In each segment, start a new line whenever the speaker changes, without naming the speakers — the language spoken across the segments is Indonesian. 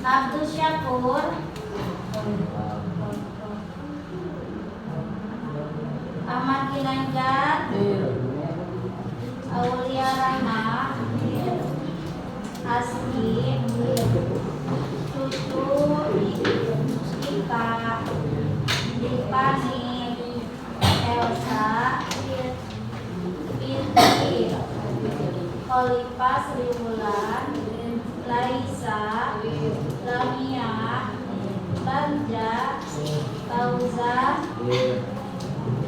Abdul Syakur, Ahmad Ginanjar, Aulia Rahma, Asri, Cucu, Ika, Dipani, Elsa, Binti, Khalifah Sri Wulan, Laisa, Lamia, Banja, Kauza,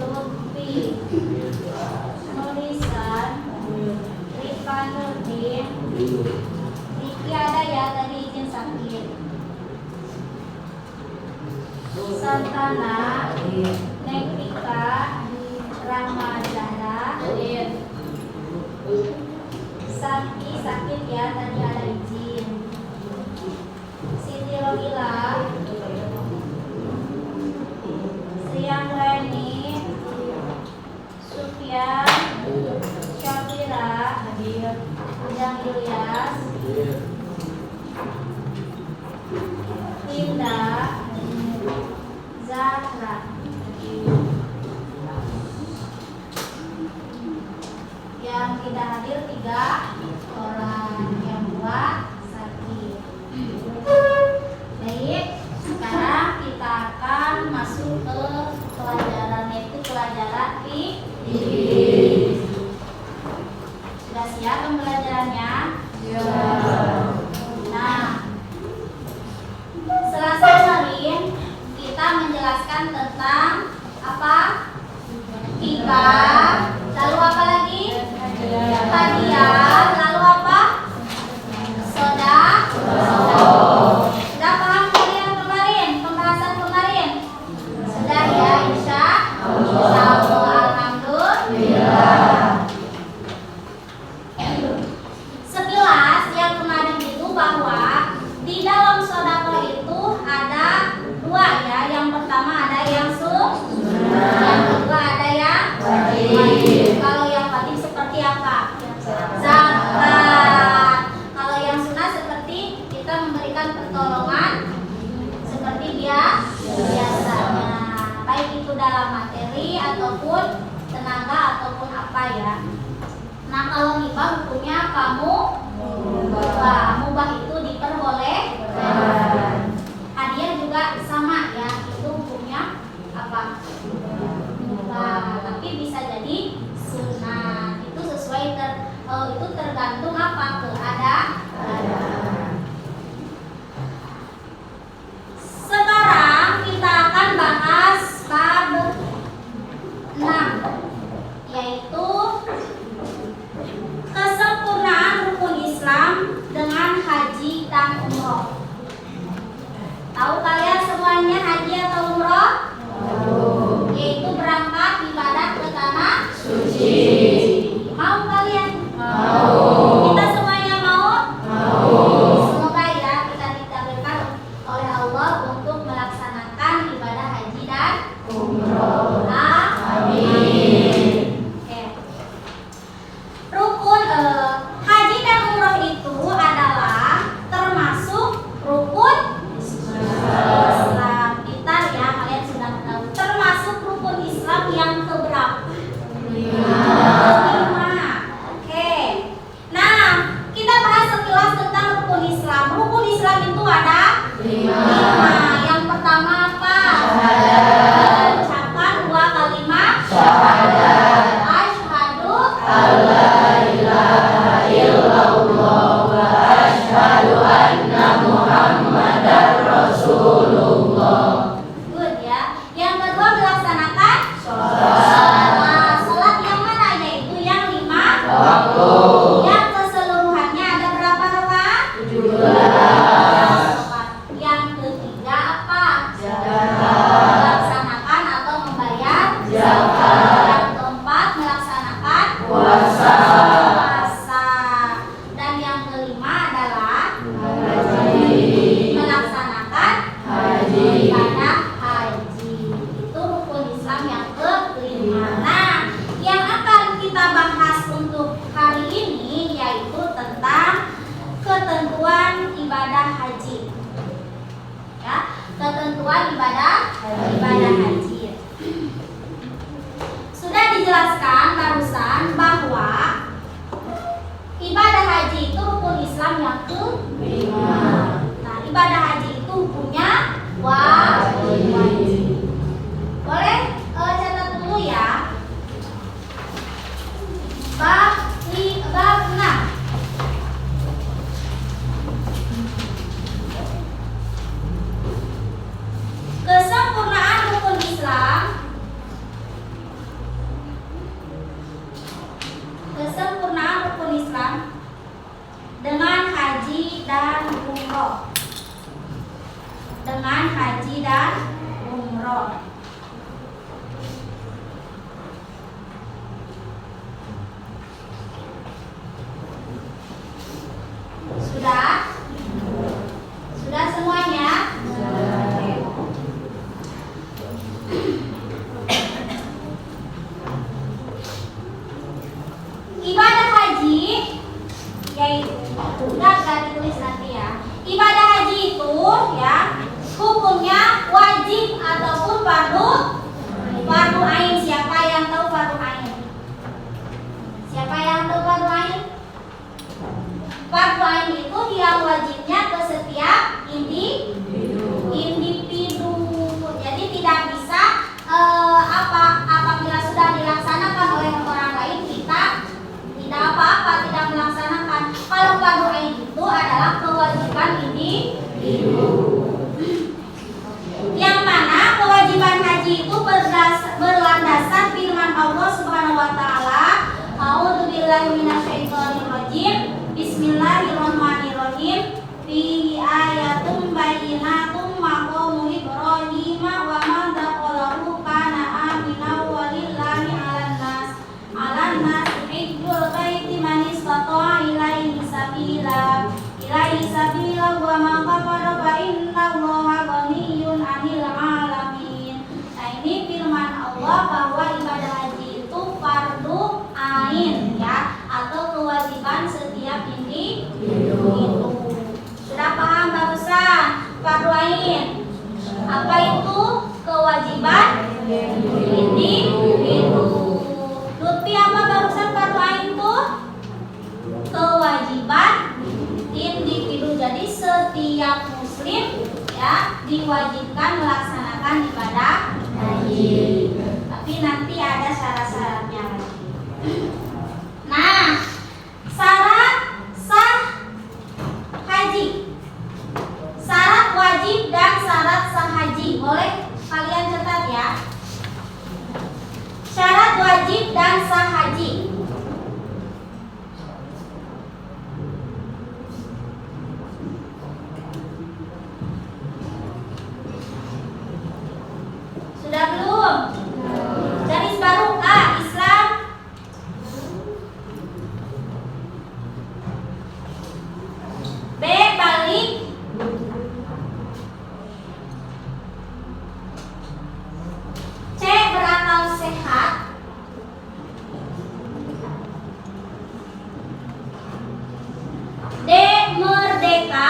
Lutfi, Nulisan, Rifan Nurdin, Riki ada ya tadi izin sakit. Santana, Nektika, Rahma Zahra, Sakti sakit ya tadi ada izin. Siti Rohila, Siang Reni, Sufyan, Syafira, Ujang Ilyas, Linda, Zahra. Yang tidak hadir 3 orang, yang 2 sakit. Baik, sekarang kita akan masuk ke pelajaran, yaitu pelajaran fikih. Sudah siap pembelajarannya? Ya. Nah, Selasa kemarin kita menjelaskan tentang apa? Hibah, lalu apa lagi? Hadiah, lalu apa? Soda. Sudah paham kalian kemarin? Pembahasan kemarin? Sudah ya, insya Allah. Alhamdulillah. Sekilas yang kemarin itu bahwa di dalam sodako itu ada 2 ya. Yang pertama ada yang sunnah, yang kedua ada yang wajib. Kalau yang wajib seperti apa? Zakat. Kalau yang sunnah seperti kita memberikan pertolongan seperti biasanya, baik itu dalam materi ataupun tenaga ataupun apa ya. Nah, kalau hibah hukumnya kamu mubah itu diperbolehkan. Hadiah juga sama ya, itu hukumnya apa? Mubah, tapi bisa jadi sunnah. Itu sesuai itu tergantung apa? Keadaan. Sekarang kita akan bahas bab 6, yaitu kesempurnaan rukun Islam dengan haji dan umroh. Tahu kalian semuanya haji atau umroh? Yaitu berangkat ibadah ke tanah suci. Mau kalian? Mau. Kita semuanya mau? Mau. Semoga ya kita ditakdirkan oleh Allah untuk melaksanakan ibadah haji dan umroh. Amin. Oke. Rukun haji dan umroh itu adalah termasuk rukun Islam. Kita ya, kalian sudah tahu termasuk rukun Islam yang keberapa? 5. Oke. Nah, kita bahas sekilas tentang rukun Islam. Rukun Islam itu ada 5. Yang pertama apa? Ucapan 2 kalimat syahadat. Asyhadu alla ilaha illallah wa asyhadu anna Muhammadar Rasulullah. Good ya. Yang kedua melaksanakan sholat. Sholat yang mana? Yaitu yang 5 waktu. Yang keseluruhannya ada berapa rakaat? 17. Yang ketiga apa? Zakat. Melaksanakan atau membayar zakat. Yang keempat melaksanakan puasa. Dan yang kelima adalah melaksanakan ibadah haji. Itu rukun Islam yang kelima. Nah, yang akan kita bahas untuk hari ini yaitu tentang ketentuan ibadah haji. Ya, ketentuan ibadah haji. Sudah dijelaskan barusan bahwa ibadah haji itu rukun Islam yang kelima. Nah, ibadah haji itu hukumnya wajib. Boleh catat dulu ya. Bab 6. Kesempurnaan rukun Islam. Kesempurnaan rukun Islam umroh. Dengan haji dan umroh. Sudah? Sudah semuanya? Ibadah haji yaitu, enggak ditulis nanti ya. Ibadah haji itu ya hukumnya wajib ataupun fardu ain. Siapa yang tahu fardu ain? Siapa yang tahu fardu ain? Fardu ain itu yang wajibnya ke setiap individu. Jadi tidak bisa apabila sudah dilaksanakan oleh orang lain kita tidak apa-apa, tidak melaksanakan. Kalau fardu ain itu adalah kewajiban individu. Yang mana kewajiban haji itu berlandaskan firman Allah Subhanahu wa taala, A'udzubillahi minasyaitonirrajim. Bismillahirrahmanirrahim. Fihi ayatun bayyinatun maqamu Ibrahim wa man dakhalahu kana aminan walillahi 'alan nas hijjul baiti man istata'a ilaihi sabila wa man kafara fa innallaha ghaniyyun 'anil 'alamin. Nah, ini firman Allah bahwa ibadah haji itu fardu ain ya, atau kewajiban setiap individu. Sudah paham barusan fardu ain? Apa itu kewajiban individu? Lutfi apa barusan fardu ain itu? Kewajiban individu. Jadi setiap muslim ya diwajibkan melaksanakan ibadah haji. Tapi nanti ada syarat-syaratnya lagi. Nah, syarat sah haji, syarat wajib dan syarat sah haji, boleh kalian catat ya. Syarat wajib dan sah haji. Sudah belum? Garis baru A, Islam. B, balik. C, berakal sehat. D, merdeka.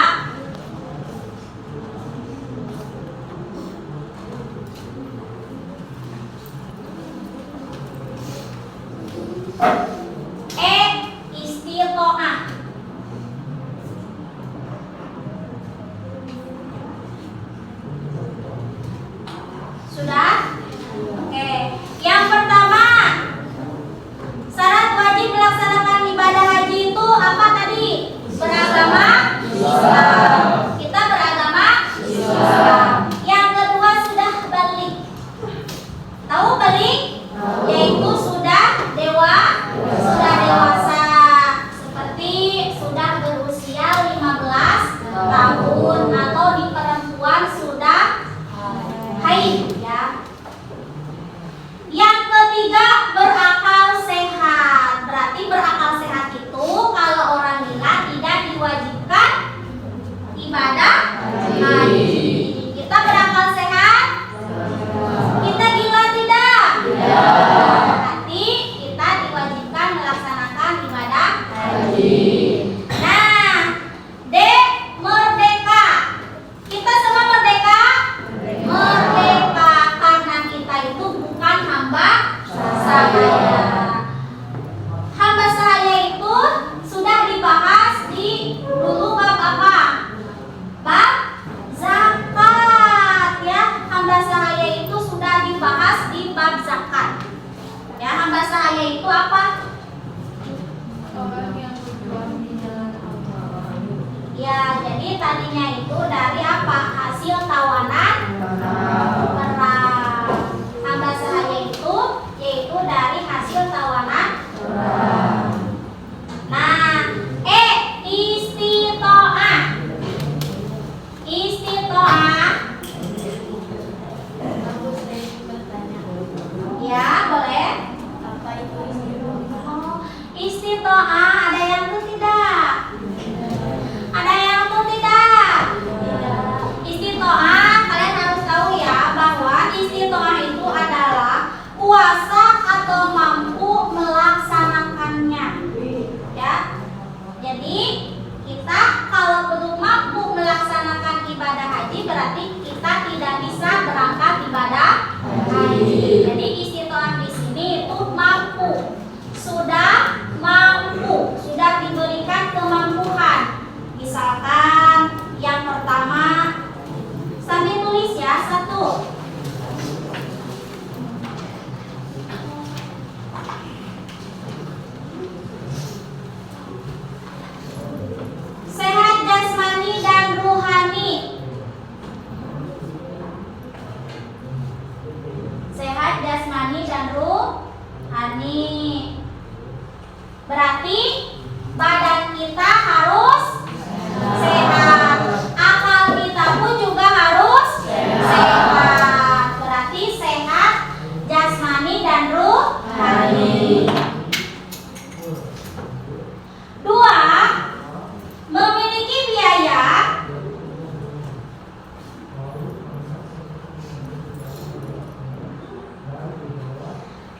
E, istiqomah. Sudah? Oke. Yang pertama, syarat wajib melaksanakan ibadah haji itu apa tadi? Beragama Islam. Kita beragama Islam. Yang kedua sudah balik. Tahu balik? Yaitu sudah dewasa. Seperti sudah berusia 15 tahun atau di perempuan sudah haid ya. Yang ketiga berakal sehat. Berarti berakal sehat itu kalau orang gila tidak diwajibkan ibadah haji. Kita berakal sehat? Kita gila tidak? Berarti kita diwajibkan melaksanakan ibadah haji. Nah, D, merdeka. Kita semua merdeka? Merdeka karena kita itu bukan hamba sahaya. Hamba sahaya itu sudah dibahas di dulu bab apa? Bab zakat ya. Hamba sahaya itu sudah dibahas di bab zakat. Ya, hamba sahaya itu apa?
Orang yang berjuang di jalan Allah.
Ya, jadi tadinya itu dari apa? Hasil tawanan perang. Hamba sahaya itu yaitu dari hasil tawanan perang. Nah, E, istito'ah. Kita kalau belum mampu melaksanakan ibadah haji berarti kita tidak bisa berangkat ibadah haji. Jadi istitoah di sini itu mampu, sudah mampu, sudah diberikan kemampuan. Misalkan yang pertama, sambil tulis ya, 1. Sehat jasmani dan ruhani. Sehat jasmani dan ruhani. Berarti badan kita harus sehat. Akal kita pun juga harus sehat. Berarti sehat jasmani dan ruhani. 2. Memiliki biaya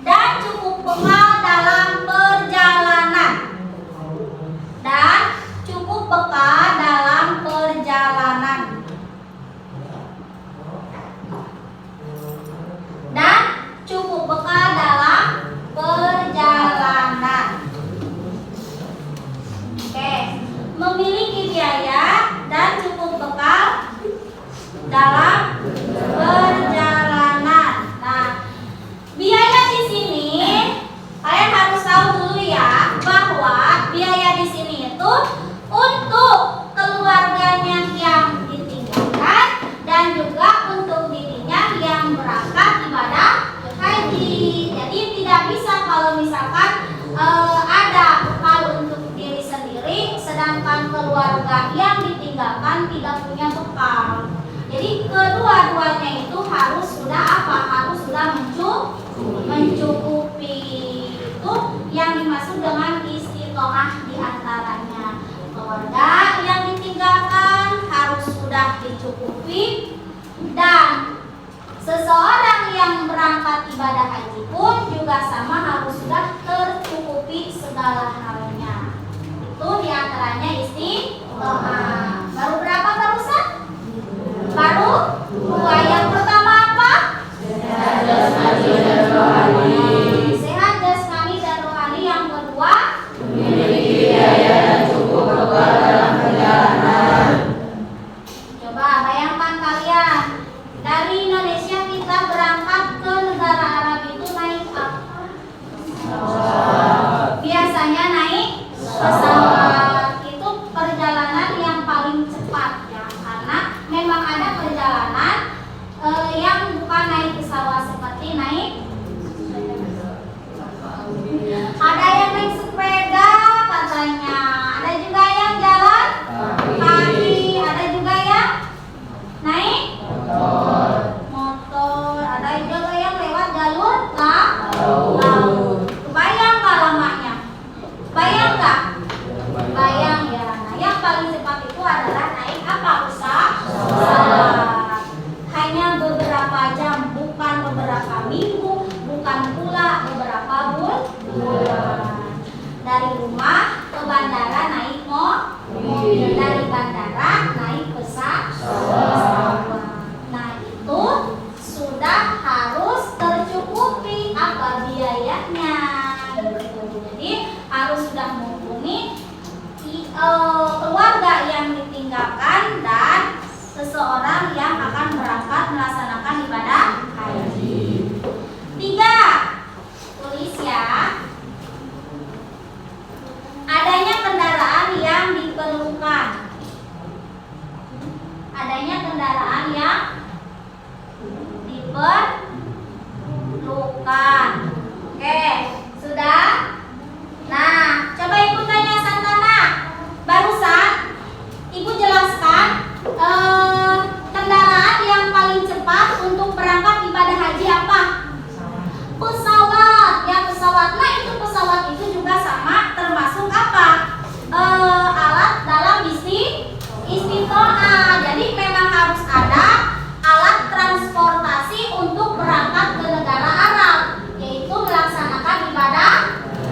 dan cukup bekal dalam perjalanan. Dan cukup bekal dalam perjalanan. Dan cukup bekal dalam perjalanan. Oke, memiliki biaya dan cukup bekal dalam perjalanan. Nah, biaya di sini kalian harus tahu dulu ya bahwa biaya di sini itu untuk keluarganya yang ditinggalkan dan juga untuk dirinya yang berangkat ibadah haji. Jadi tidak bisa kalau misalkan ada bekal untuk diri sendiri sedangkan keluarga yang ditinggalkan tidak punya bekal. Jadi kedua-duanya itu harus sudah apa? Harus sudah mencukupi. Itu yang dimaksud dengan istitoah diantaranya. Keluarga yang ditinggalkan harus sudah dicukupi, dan seseorang yang berangkat ibadah haji pun juga sama harus sudah tercukupi segala halnya. Itu diantaranya istitoah. Baru berapa barusan? Baru 2. Yang pertama apa?
Sehat jasmani dan rohani.
Sehat jasmani dan rohani. Yang kedua,
Memiliki biaya dan cukup bekal dalam perjalanan.
coba bayangkan kalian, dari Indonesia kita berangkat ke negara Arab itu naik apa? Biasanya naik pesawat. Itu perjalanan yang paling cepat ya, karena memang ada perjalanan yang bukan naik pesawat seperti naik. Ada yang naik sepeda katanya, ada juga yang jalan kaki, ada juga yang naik motor, ada juga yang lewat jalur laut. Bayang nggak lamanya? Bayang nggak? Bayang ya. Nah, yang paling cepat itu adalah naik apa? Pesawat. Hanya beberapa jam, bukan beberapa minggu, bukan pula beberapa bulan. Dari rumah ke bandara naik mobil, dari bandara naik pesawat. Nah, itu sudah harus tercukupi apa biayanya. Gitu. Jadi harus sudah mumpuni keluarga yang ditinggalkan dan seseorang yang akan berangkat melaksanakan ibadah haji. 3. Tulis ya. Adanya kendaraan yang diperlukan. Adanya kendaraan yang diperlukan. Oke, sudah? Nah, coba Ibu tanya Santana. Barusan Ibu jelaskan kendaraan yang paling cepat untuk berangkat ibadah haji apa? Pesawat. Ya, pesawat. Nah, itu pesawat itu juga sama termasuk apa? Alat dalam istitoah. Jadi memang harus ada alat transportasi untuk berangkat ke negara Arab, yaitu melaksanakan ibadah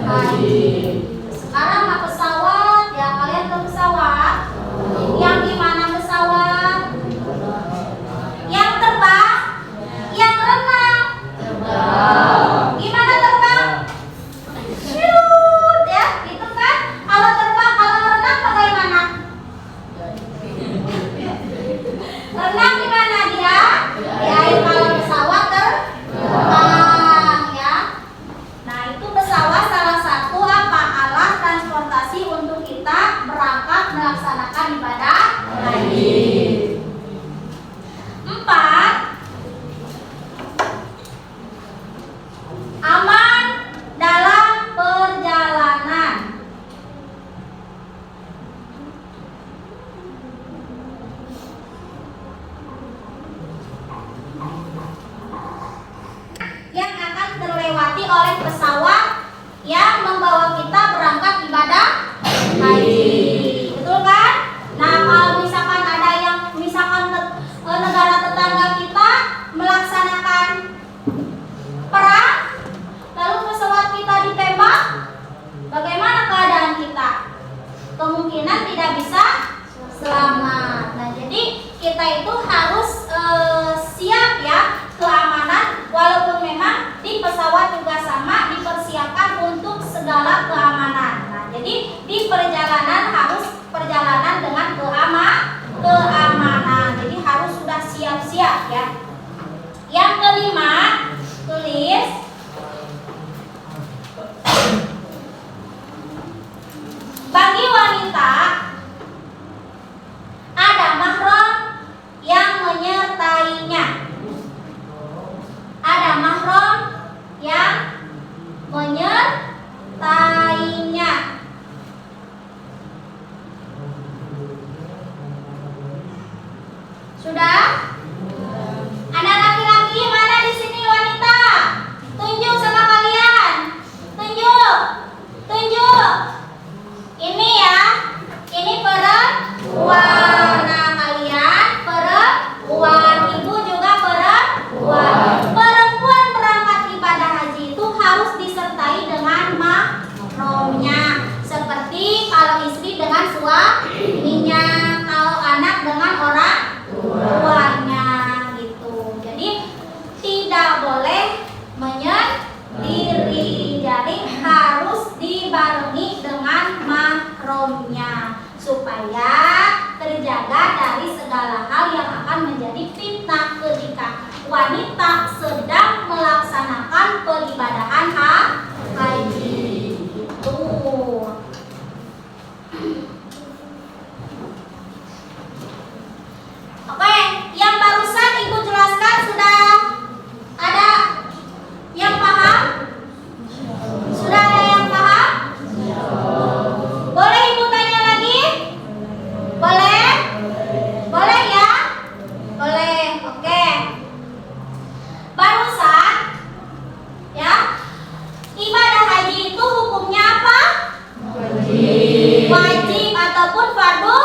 haji. Sekarang pesawat, ya kalian ke pesawat dilewati oleh pesawat yang membawa kita berangkat ibadah haji. Betul kan? Nah, kalau misalkan ada yang negara tetangga kita melaksanakan perang, lalu pesawat kita ditembak, bagaimana keadaan kita? Kemungkinan tidak bisa selamat. Nah, jadi kita itu harus siap ya keamanan, walaupun memang di pesawat juga sama dipersiapkan untuk segala keamanan. Nah, jadi di perjalanan harus perjalanan dengan keamanan. Jadi harus sudah siap-siap ya. Yang kelima, tulis bagi wanita ada mahram yang menyertainya. Ada mahram yang menyertainya. Sudah? Ada laki-laki mana di sini wanita? Tunjuk sama kalian. Tunjuk. Tunjuk. Ini ya. Ini perempuan. Nah, kalian perempuan, ibu juga perempuan. Perempuan berangkat ibadah haji itu harus disertai dengan mahramnya. Seperti kalau istri dengan suaminya, kalau anak dengan orang tuanya gitu. Jadi tidak boleh menyendiri. Jadi harus dibarengi dengan mahramnya supaya terjaga dari segala hal yang akan menjadi fitnah ketika wanita sedang melaksanakan peribadahan haji. Tuh. Oke, yang barusan Ibu jelaskan sudah ada yang paham? Sudah ada yang paham? Boleh Ibu tanya lagi? Boleh? Boleh ya? Boleh, oke. Barusan ya, ibadah haji itu hukumnya apa? Wajib ataupun fardu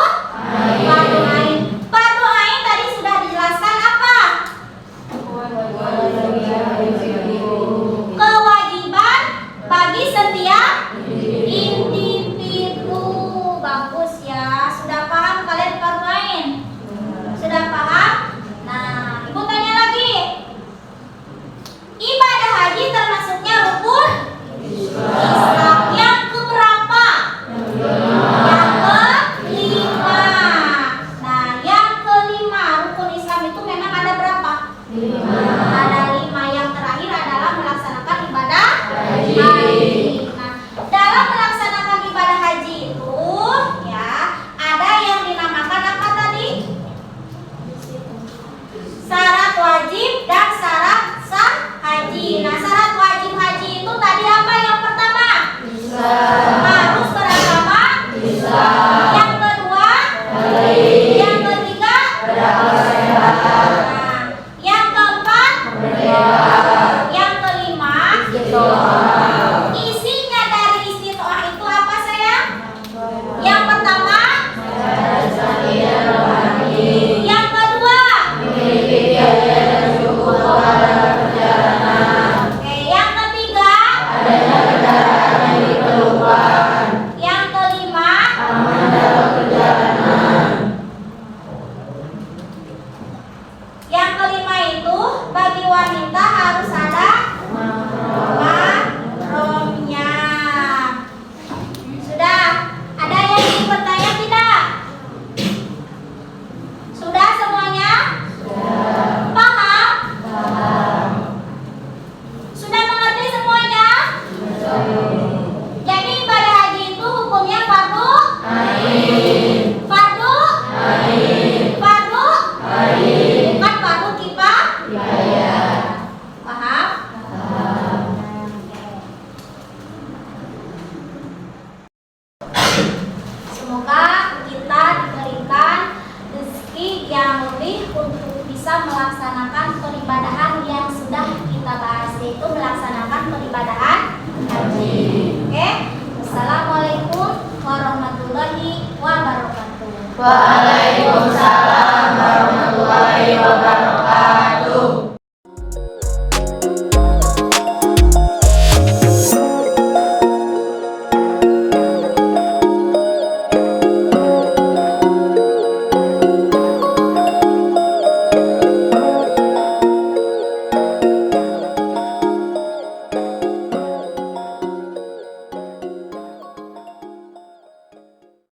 ain. Fardu ain tadi sudah dijelaskan apa? Kewajiban bagi setiap individu. Bagus ya. Sudah paham kalian fardu ain? Sudah paham? Nah, Ibu tanya lagi. Ibadah haji termasuknya rukun Islam yang keberapa? Yang kelima. Nah, yang kelima, rukun Islam itu memang ada berapa? 5. Ada 5. Yang terakhir adalah melaksanakan ibadah haji. Nah, dalam melaksanakan ibadah haji itu ya ada yang dinamakan apa tadi? Syarat wajib dan syarat sah haji. Nah, syarat wajib haji itu tadi apa yang pertama? Harus beragama Islam. Yang kedua, yang ketiga, nah, yang keempat, yang kelima, isinya dari istitoah itu apa sayang? Yang pertama, yang kedua, oke, yang ketiga, yang kelima, yang kelima itu bagi wanita harus ada mahramnya. Sudah? Ada yang ingin bertanya tidak? Sudah semuanya? Paham? Sudah mengerti semuanya? Jadi ibadah haji itu hukumnya fardu fardu fardu bukan fardu kifayah. Paham? Semoga kita diberikan rezeki yang lebih untuk bisa melaksanakan peribadahan yang sudah kita bahas, yaitu melaksanakan peribadahan
haji.
Oke, assalamualaikum warahmatullahi wabarakatuh.
Waalaikumsalam warahmatullahi wabarakatuh.